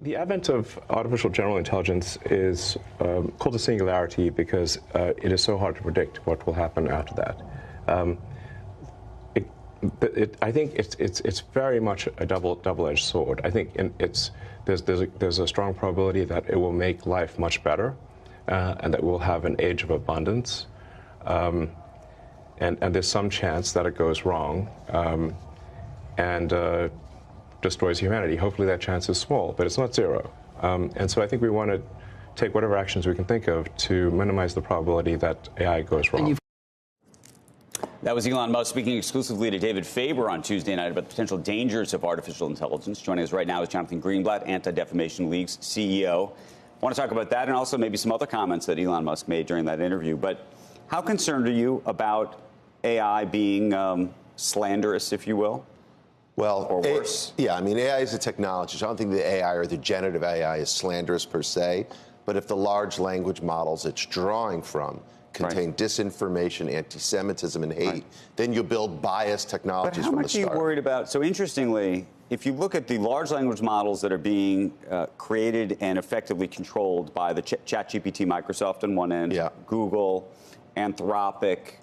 The advent of artificial general intelligence is called a singularity because it is so hard to predict what will happen after that. I think it's very much a double-edged sword. I think there's a strong probability that it will make life much better, and that we'll have an age of abundance, and there's some chance that it goes wrong, and destroys humanity. Hopefully that chance is small, but it's not zero. And so I think we want to take whatever actions we can think of to minimize the probability that AI goes wrong. That was Elon Musk speaking exclusively to David Faber on Tuesday night about the potential dangers of artificial intelligence. Joining us right now is Jonathan Greenblatt, Anti-Defamation League's CEO. I want to talk about that and also maybe some other comments that Elon Musk made during that interview. But how concerned are you about AI being slanderous, if you will? Well, or worse? I mean, AI is a technology, so I don't think the AI or the generative AI is slanderous per se. But if the large language models it's drawing from contain disinformation, anti-Semitism, and hate, then you build biased technologies from the start. But how much are you worried about? So interestingly, if you look at the large language models that are being created and effectively controlled by the ChatGPT, Microsoft on one end, Google, Anthropic,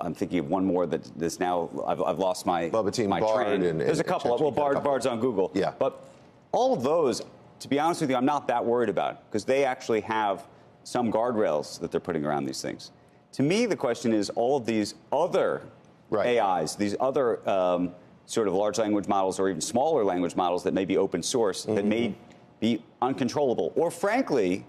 I'm thinking of one more that's now, I've lost my train. There's a couple. Bard's on Google. Yeah. But all of those, to be honest with you, I'm not that worried about because they actually have some guardrails that they're putting around these things. To me, the question is all of these other AIs, these other sort of large language models or even smaller language models that may be open source, that may be uncontrollable. Or frankly,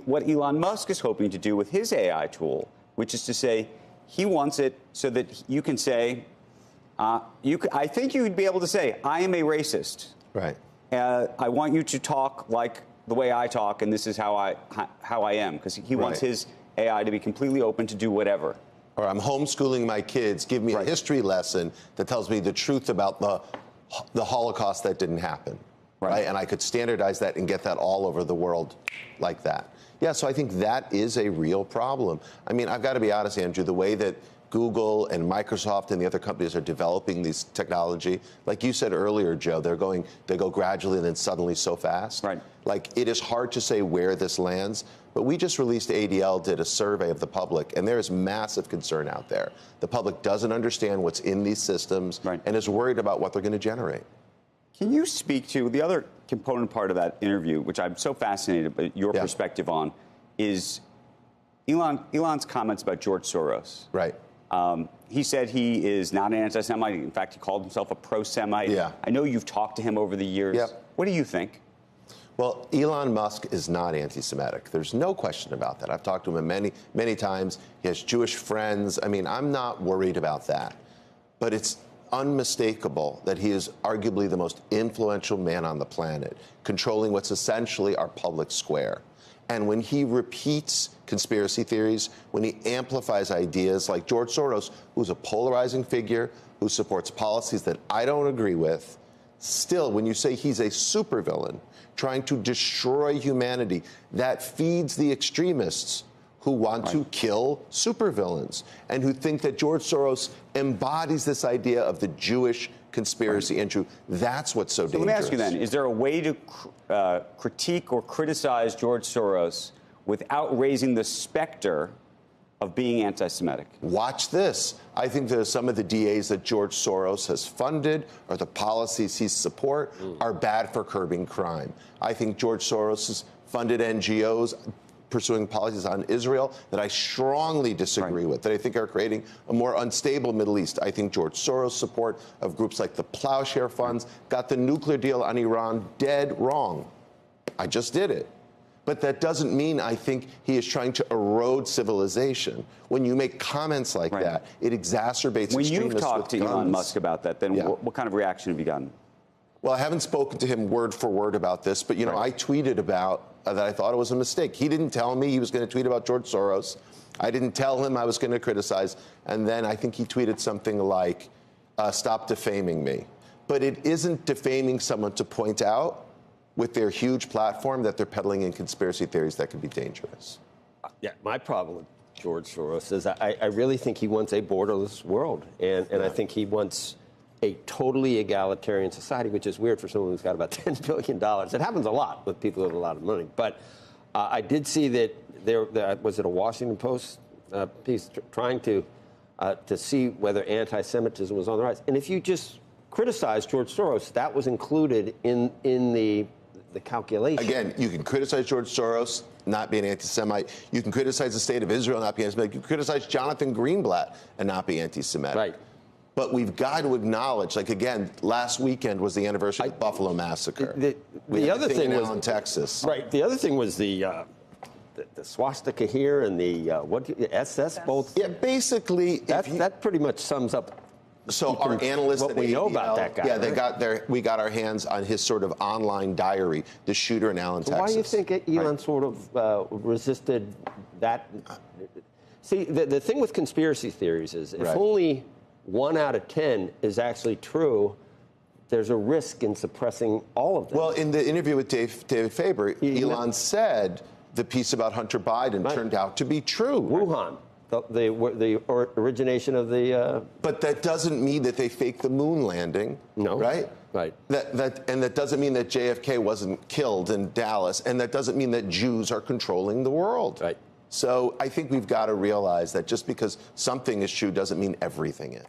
what Elon Musk is hoping to do with his AI tool, which is to say, he wants it so that you can say, I think you would be able to say, I am a racist. Right. I want you to talk like the way I talk, and this is how I am, because he wants his AI to be completely open to do whatever. Or I'm homeschooling my kids. Give me a history lesson that tells me the truth about the Holocaust that didn't happen. Right. And I could standardize that and get that all over the world like that. Yeah, so I think that is a real problem. I mean, I've got to be honest, Andrew, the way that Google and Microsoft and the other companies are developing these technology, like you said earlier, Joe, they go gradually and then suddenly so fast. Right. Like, it is hard to say where this lands, but we just released, ADL did a survey of the public, and there is massive concern out there. The public doesn't understand what's in these systems and is worried about what they're going to generate. Can you speak to the other component part of that interview, which I'm so fascinated by your perspective on, is Elon's comments about George Soros. Right. He said he is not an anti-Semite. In fact, he called himself a pro-Semite. Yeah. I know you've talked to him over the years. What do you think? Well, Elon Musk is not anti-Semitic. There's no question about that. I've talked to him many, many times. He has Jewish friends. I mean, I'm not worried about that. But it's unmistakable that he is arguably the most influential man on the planet, controlling what's essentially our public square. And when he repeats conspiracy theories, when he amplifies ideas like George Soros, who's a polarizing figure, who supports policies that I don't agree with, still, when you say he's a supervillain trying to destroy humanity, that feeds the extremists who want to kill supervillains and who think that George Soros embodies this idea of the Jewish conspiracy. Andrew, that's what's so dangerous. Let me ask you then, is there a way to critique or criticize George Soros without raising the specter of being anti-Semitic? Watch this. I think that some of the DAs that George Soros has funded or the policies he supports are bad for curbing crime. I think George Soros has funded NGOs pursuing policies on Israel that I strongly disagree with, that I think are creating a more unstable Middle East. I think George Soros' support of groups like the Plowshare Funds got the nuclear deal on Iran dead wrong. I just did it. But that doesn't mean I think he is trying to erode civilization. When you make comments like that, it exacerbates extremists with guns. When you've talked to Elon Musk about that, then what kind of reaction have you gotten? Well, I haven't spoken to him word for word about this, but, you know, I tweeted about that I thought it was a mistake. He didn't tell me he was going to tweet about George Soros. I didn't tell him I was going to criticize. And then I think he tweeted something like, stop defaming me. But it isn't defaming someone to point out with their huge platform that they're peddling in conspiracy theories that could be dangerous. Yeah, my problem with George Soros is I really think he wants a borderless world. And I think he wants a totally egalitarian society, which is weird for someone who's got about $10 billion. It happens a lot with people who have a lot of money. But I did see that was it a Washington Post piece trying to see whether anti-Semitism was on the rise. And if you just criticize George Soros, that was included in the calculation. Again, you can criticize George Soros not being anti-Semite. You can criticize the state of Israel not being anti-Semitic. You can criticize Jonathan Greenblatt and not be anti-Semitic. Right. But we've got to acknowledge, like, again, last weekend was the anniversary of the Buffalo Massacre. The other thing was in Texas. Right. The other thing was the swastika here and the SS both. Yeah, basically, that pretty much sums up. So our analysts, what we know about that guy. Yeah, we got our hands on his sort of online diary, the shooter in Allen, Texas. Why do you think Elon sort of resisted that? See, the thing with conspiracy theories is if only 1 out of 10 is actually true, there's a risk in suppressing all of them. Well, in the interview with David Faber, Elon said the piece about Hunter Biden turned out to be true. Wuhan. The origination of the... But that doesn't mean that they faked the moon landing, right? Right. And that doesn't mean that JFK wasn't killed in Dallas, and that doesn't mean that Jews are controlling the world. Right. So I think we've got to realize that just because something is true doesn't mean everything is.